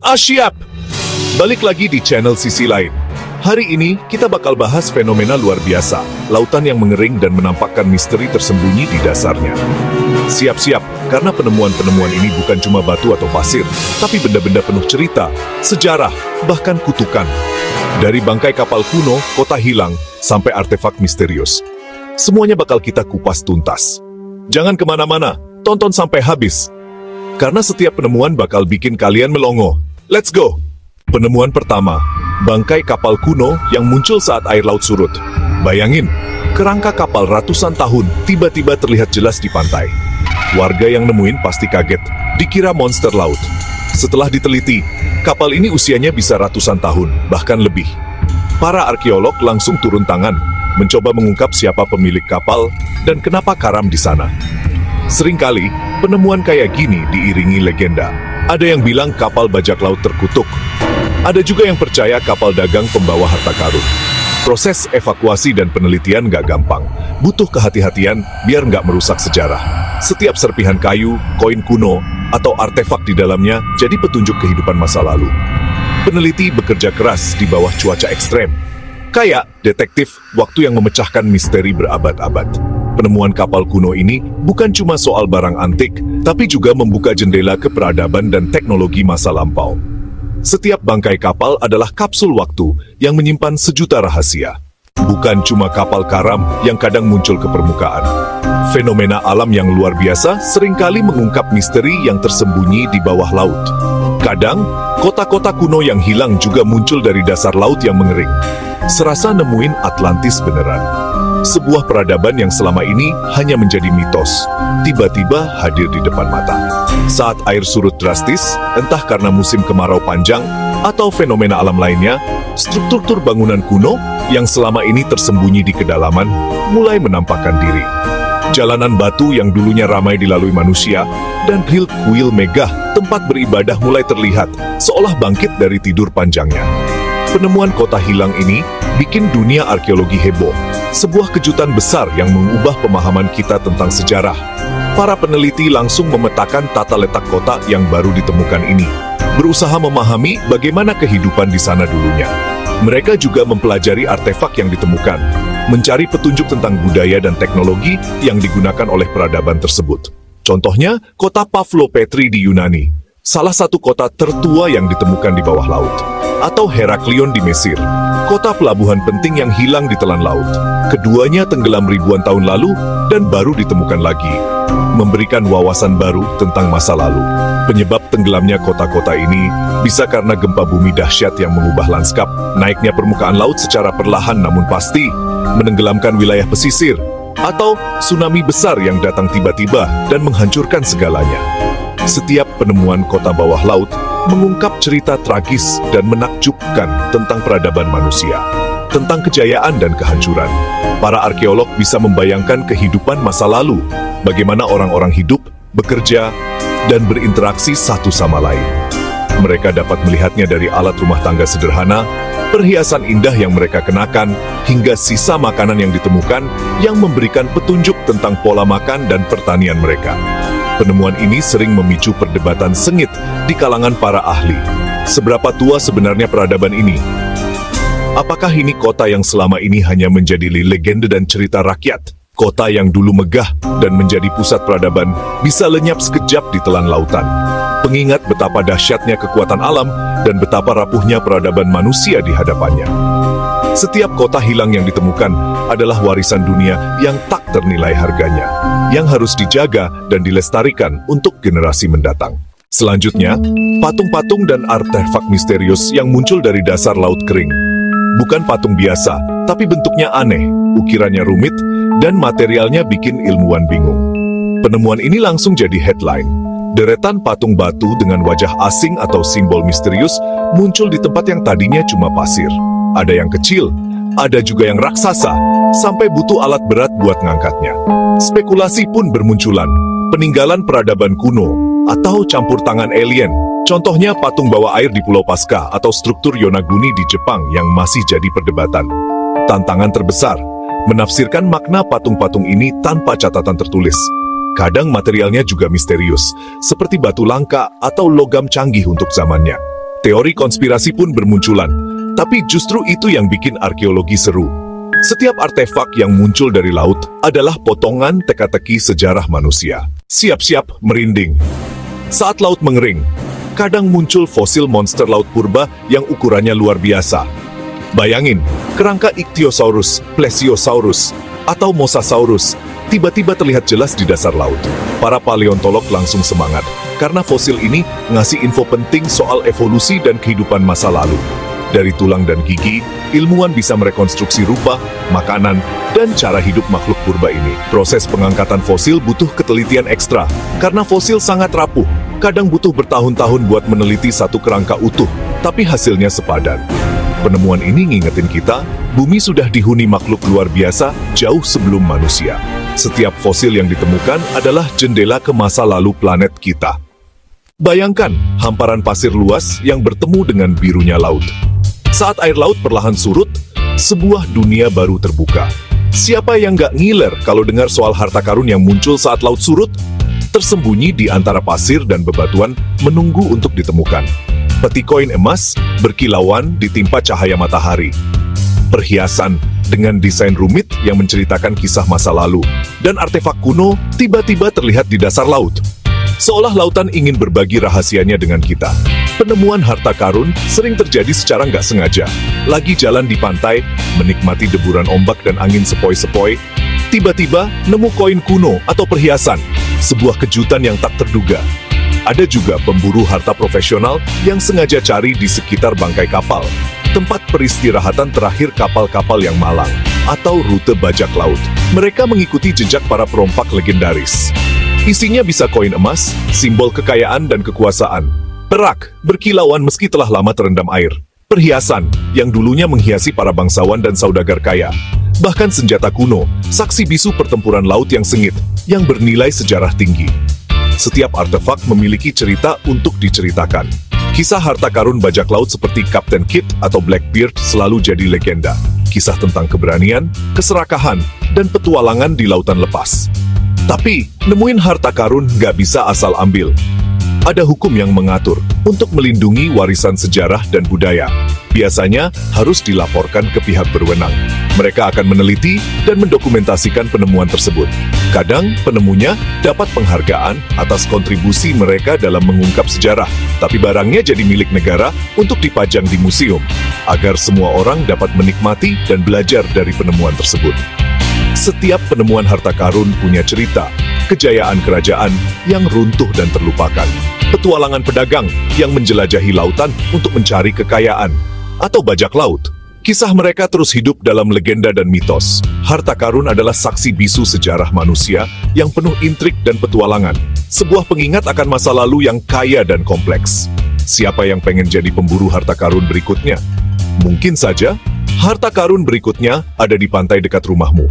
Siap! Balik lagi di channel Sisi Lain. Hari ini kita bakal bahas fenomena luar biasa, lautan yang mengering dan menampakkan misteri tersembunyi di dasarnya. Siap-siap, karena penemuan-penemuan ini bukan cuma batu atau pasir, tapi benda-benda penuh cerita, sejarah, bahkan kutukan. Dari bangkai kapal kuno, kota hilang, sampai artefak misterius. Semuanya bakal kita kupas tuntas. Jangan kemana-mana, tonton sampai habis. Karena setiap penemuan bakal bikin kalian melongo. Let's go! Penemuan pertama, bangkai kapal kuno yang muncul saat air laut surut. Bayangin, kerangka kapal ratusan tahun tiba-tiba terlihat jelas di pantai. Warga yang nemuin pasti kaget, dikira monster laut. Setelah diteliti, kapal ini usianya bisa ratusan tahun, bahkan lebih. Para arkeolog langsung turun tangan, mencoba mengungkap siapa pemilik kapal dan kenapa karam di sana. Seringkali, penemuan kayak gini diiringi legenda. Ada yang bilang kapal bajak laut terkutuk. Ada juga yang percaya kapal dagang pembawa harta karun. Proses evakuasi dan penelitian nggak gampang. Butuh kehati-hatian biar nggak merusak sejarah. Setiap serpihan kayu, koin kuno, atau artefak di dalamnya jadi petunjuk kehidupan masa lalu. Peneliti bekerja keras di bawah cuaca ekstrem. Kayak detektif waktu yang memecahkan misteri berabad-abad. Penemuan kapal kuno ini bukan cuma soal barang antik, tapi juga membuka jendela ke peradaban dan teknologi masa lampau. Setiap bangkai kapal adalah kapsul waktu yang menyimpan sejuta rahasia. Bukan cuma kapal karam yang kadang muncul ke permukaan. Fenomena alam yang luar biasa seringkali mengungkap misteri yang tersembunyi di bawah laut. Kadang, kota-kota kuno yang hilang juga muncul dari dasar laut yang mengering. Serasa nemuin Atlantis beneran. Sebuah peradaban yang selama ini hanya menjadi mitos, tiba-tiba hadir di depan mata. Saat air surut drastis, entah karena musim kemarau panjang atau fenomena alam lainnya, struktur bangunan kuno yang selama ini tersembunyi di kedalaman mulai menampakkan diri. Jalanan batu yang dulunya ramai dilalui manusia dan kuil megah tempat beribadah mulai terlihat seolah bangkit dari tidur panjangnya. Penemuan kota hilang ini bikin dunia arkeologi heboh. Sebuah kejutan besar yang mengubah pemahaman kita tentang sejarah. Para peneliti langsung memetakan tata letak kota yang baru ditemukan ini, berusaha memahami bagaimana kehidupan di sana dulunya. Mereka juga mempelajari artefak yang ditemukan, mencari petunjuk tentang budaya dan teknologi yang digunakan oleh peradaban tersebut. Contohnya, kota Pavlopetri di Yunani, salah satu kota tertua yang ditemukan di bawah laut. Atau Heraklion di Mesir, kota pelabuhan penting yang hilang di telan laut. Keduanya tenggelam ribuan tahun lalu dan baru ditemukan lagi, memberikan wawasan baru tentang masa lalu. Penyebab tenggelamnya kota-kota ini bisa karena gempa bumi dahsyat yang mengubah lanskap, naiknya permukaan laut secara perlahan namun pasti, menenggelamkan wilayah pesisir, atau tsunami besar yang datang tiba-tiba dan menghancurkan segalanya. Setiap penemuan kota bawah laut mengungkap cerita tragis dan menakjubkan tentang peradaban manusia, tentang kejayaan dan kehancuran. Para arkeolog bisa membayangkan kehidupan masa lalu, bagaimana orang-orang hidup, bekerja, dan berinteraksi satu sama lain. Mereka dapat melihatnya dari alat rumah tangga sederhana, perhiasan indah yang mereka kenakan, hingga sisa makanan yang ditemukan yang memberikan petunjuk tentang pola makan dan pertanian mereka. Penemuan ini sering memicu perdebatan sengit di kalangan para ahli. Seberapa tua sebenarnya peradaban ini? Apakah ini kota yang selama ini hanya menjadi legenda dan cerita rakyat? Kota yang dulu megah dan menjadi pusat peradaban bisa lenyap sekejap di telan lautan. Pengingat betapa dahsyatnya kekuatan alam dan betapa rapuhnya peradaban manusia di hadapannya. Setiap kota hilang yang ditemukan adalah warisan dunia yang tak ternilai harganya, yang harus dijaga dan dilestarikan untuk generasi mendatang. Selanjutnya, patung-patung dan artefak misterius yang muncul dari dasar laut kering. Bukan patung biasa, tapi bentuknya aneh, ukirannya rumit, dan materialnya bikin ilmuwan bingung. Penemuan ini langsung jadi headline. Deretan patung batu dengan wajah asing atau simbol misterius muncul di tempat yang tadinya cuma pasir. Ada yang kecil, ada juga yang raksasa, sampai butuh alat berat buat ngangkatnya. Spekulasi pun bermunculan, peninggalan peradaban kuno, atau campur tangan alien. Contohnya patung bawah air di Pulau Paskah atau struktur Yonaguni di Jepang yang masih jadi perdebatan. Tantangan terbesar, menafsirkan makna patung-patung ini tanpa catatan tertulis. Kadang materialnya juga misterius, seperti batu langka atau logam canggih untuk zamannya. Teori konspirasi pun bermunculan, tapi justru itu yang bikin arkeologi seru. Setiap artefak yang muncul dari laut adalah potongan teka-teki sejarah manusia. Siap-siap merinding. Saat laut mengering, kadang muncul fosil monster laut purba yang ukurannya luar biasa. Bayangin, kerangka Ichthyosaurus, Plesiosaurus, atau Mosasaurus tiba-tiba terlihat jelas di dasar laut. Para paleontolog langsung semangat, karena fosil ini ngasih info penting soal evolusi dan kehidupan masa lalu. Dari tulang dan gigi, ilmuwan bisa merekonstruksi rupa, makanan, dan cara hidup makhluk purba ini. Proses pengangkatan fosil butuh ketelitian ekstra, karena fosil sangat rapuh. Kadang butuh bertahun-tahun buat meneliti satu kerangka utuh, tapi hasilnya sepadan. Penemuan ini ngingetin kita, bumi sudah dihuni makhluk luar biasa jauh sebelum manusia. Setiap fosil yang ditemukan adalah jendela ke masa lalu planet kita. Bayangkan hamparan pasir luas yang bertemu dengan birunya laut. Saat air laut perlahan surut, sebuah dunia baru terbuka. Siapa yang nggak ngiler kalau dengar soal harta karun yang muncul saat laut surut? Tersembunyi di antara pasir dan bebatuan menunggu untuk ditemukan. Peti koin emas berkilauan ditimpa cahaya matahari. Perhiasan dengan desain rumit yang menceritakan kisah masa lalu. Dan artefak kuno tiba-tiba terlihat di dasar laut. Seolah lautan ingin berbagi rahasianya dengan kita. Penemuan harta karun sering terjadi secara nggak sengaja. Lagi jalan di pantai, menikmati deburan ombak dan angin sepoi-sepoi, tiba-tiba nemu koin kuno atau perhiasan. Sebuah kejutan yang tak terduga. Ada juga pemburu harta profesional yang sengaja cari di sekitar bangkai kapal, tempat peristirahatan terakhir kapal-kapal yang malang, atau rute bajak laut. Mereka mengikuti jejak para perompak legendaris. Isinya bisa koin emas, simbol kekayaan dan kekuasaan. Perak, berkilauan meski telah lama terendam air. Perhiasan, yang dulunya menghiasi para bangsawan dan saudagar kaya. Bahkan senjata kuno, saksi bisu pertempuran laut yang sengit, yang bernilai sejarah tinggi. Setiap artefak memiliki cerita untuk diceritakan. Kisah harta karun bajak laut seperti Captain Kidd atau Blackbeard selalu jadi legenda. Kisah tentang keberanian, keserakahan, dan petualangan di lautan lepas. Tapi, nemuin harta karun nggak bisa asal ambil. Ada hukum yang mengatur untuk melindungi warisan sejarah dan budaya. Biasanya harus dilaporkan ke pihak berwenang. Mereka akan meneliti dan mendokumentasikan penemuan tersebut. Kadang, penemunya dapat penghargaan atas kontribusi mereka dalam mengungkap sejarah, tapi barangnya jadi milik negara untuk dipajang di museum, agar semua orang dapat menikmati dan belajar dari penemuan tersebut. Setiap penemuan harta karun punya cerita, kejayaan kerajaan yang runtuh dan terlupakan, petualangan pedagang yang menjelajahi lautan untuk mencari kekayaan, atau bajak laut. Kisah mereka terus hidup dalam legenda dan mitos. Harta karun adalah saksi bisu sejarah manusia yang penuh intrik dan petualangan, sebuah pengingat akan masa lalu yang kaya dan kompleks. Siapa yang pengen jadi pemburu harta karun berikutnya? Mungkin saja, harta karun berikutnya ada di pantai dekat rumahmu.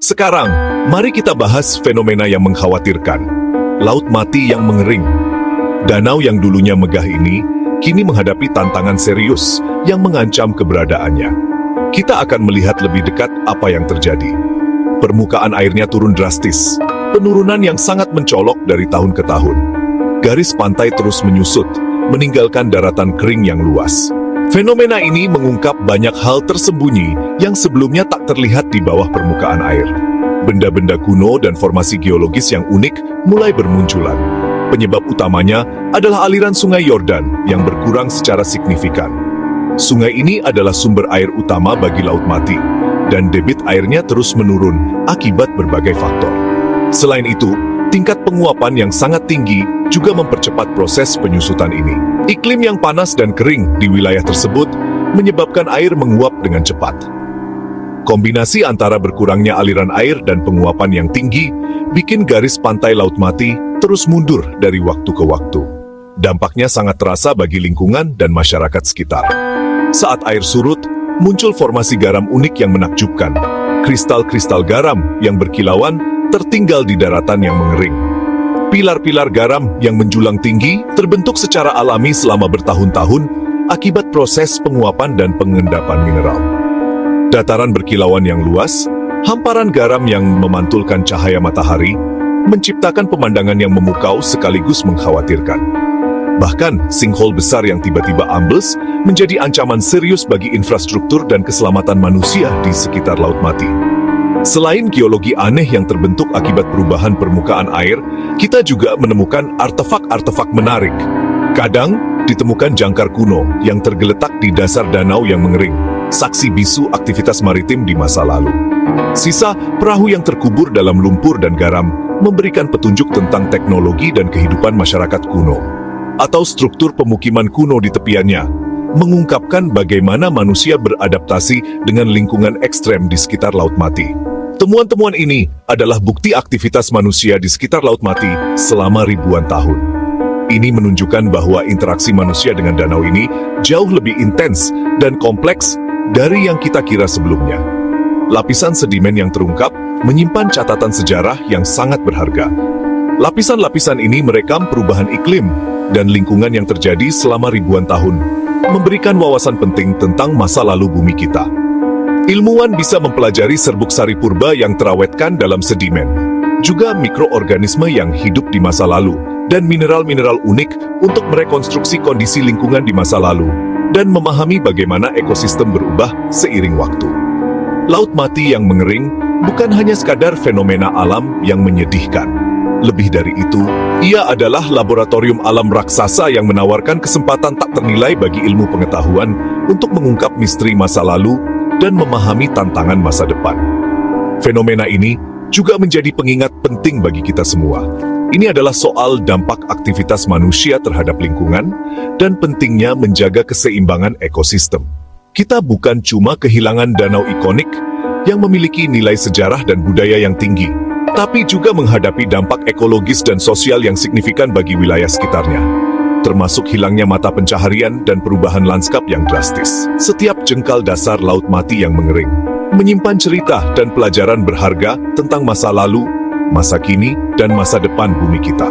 Sekarang, mari kita bahas fenomena yang mengkhawatirkan. Laut mati yang mengering. Danau yang dulunya megah ini, kini menghadapi tantangan serius yang mengancam keberadaannya. Kita akan melihat lebih dekat apa yang terjadi. Permukaan airnya turun drastis, penurunan yang sangat mencolok dari tahun ke tahun. Garis pantai terus menyusut, meninggalkan daratan kering yang luas. Fenomena ini mengungkap banyak hal tersembunyi yang sebelumnya tak terlihat di bawah permukaan air. Benda-benda kuno dan formasi geologis yang unik mulai bermunculan. Penyebab utamanya adalah aliran sungai Yordan yang berkurang secara signifikan. Sungai ini adalah sumber air utama bagi Laut Mati, dan debit airnya terus menurun akibat berbagai faktor. Selain itu, tingkat penguapan yang sangat tinggi juga mempercepat proses penyusutan ini. Iklim yang panas dan kering di wilayah tersebut menyebabkan air menguap dengan cepat. Kombinasi antara berkurangnya aliran air dan penguapan yang tinggi bikin garis pantai Laut Mati terus mundur dari waktu ke waktu. Dampaknya sangat terasa bagi lingkungan dan masyarakat sekitar. Saat air surut, muncul formasi garam unik yang menakjubkan. Kristal-kristal garam yang berkilauan tertinggal di daratan yang mengering. Pilar-pilar garam yang menjulang tinggi terbentuk secara alami selama bertahun-tahun akibat proses penguapan dan pengendapan mineral. Dataran berkilauan yang luas, hamparan garam yang memantulkan cahaya matahari, menciptakan pemandangan yang memukau sekaligus mengkhawatirkan. Bahkan, sinkhole besar yang tiba-tiba ambles menjadi ancaman serius bagi infrastruktur dan keselamatan manusia di sekitar Laut Mati. Selain geologi aneh yang terbentuk akibat perubahan permukaan air, kita juga menemukan artefak-artefak menarik. Kadang, ditemukan jangkar kuno yang tergeletak di dasar danau yang mengering, saksi bisu aktivitas maritim di masa lalu. Sisa perahu yang terkubur dalam lumpur dan garam memberikan petunjuk tentang teknologi dan kehidupan masyarakat kuno. Atau struktur pemukiman kuno di tepiannya, mengungkapkan bagaimana manusia beradaptasi dengan lingkungan ekstrem di sekitar Laut Mati. Temuan-temuan ini adalah bukti aktivitas manusia di sekitar Laut Mati selama ribuan tahun. Ini menunjukkan bahwa interaksi manusia dengan danau ini jauh lebih intens dan kompleks dari yang kita kira sebelumnya. Lapisan sedimen yang terungkap menyimpan catatan sejarah yang sangat berharga. Lapisan-lapisan ini merekam perubahan iklim dan lingkungan yang terjadi selama ribuan tahun, memberikan wawasan penting tentang masa lalu bumi kita. Ilmuwan bisa mempelajari serbuk sari purba yang terawetkan dalam sedimen, juga mikroorganisme yang hidup di masa lalu, dan mineral-mineral unik untuk merekonstruksi kondisi lingkungan di masa lalu, dan memahami bagaimana ekosistem berubah seiring waktu. Laut Mati yang mengering bukan hanya sekadar fenomena alam yang menyedihkan. Lebih dari itu, ia adalah laboratorium alam raksasa yang menawarkan kesempatan tak ternilai bagi ilmu pengetahuan untuk mengungkap misteri masa lalu dan memahami tantangan masa depan. Fenomena ini juga menjadi pengingat penting bagi kita semua. Ini adalah soal dampak aktivitas manusia terhadap lingkungan dan pentingnya menjaga keseimbangan ekosistem. Kita bukan cuma kehilangan danau ikonik yang memiliki nilai sejarah dan budaya yang tinggi, tapi juga menghadapi dampak ekologis dan sosial yang signifikan bagi wilayah sekitarnya, termasuk hilangnya mata pencaharian dan perubahan lanskap yang drastis. Setiap jengkal dasar Laut Mati yang mengering menyimpan cerita dan pelajaran berharga tentang masa lalu, masa kini, dan masa depan bumi kita.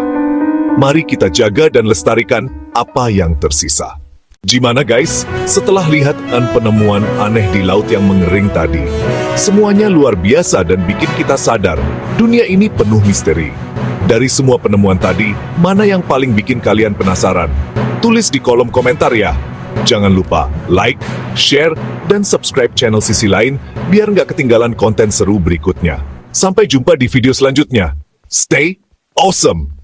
Mari kita jaga dan lestarikan apa yang tersisa. Gimana guys, setelah lihat penemuan aneh di laut yang mengering tadi? Semuanya luar biasa dan bikin kita sadar, dunia ini penuh misteri. Dari semua penemuan tadi, mana yang paling bikin kalian penasaran? Tulis di kolom komentar ya. Jangan lupa like, share, dan subscribe channel Sisi Lain biar nggak ketinggalan konten seru berikutnya. Sampai jumpa di video selanjutnya. Stay awesome!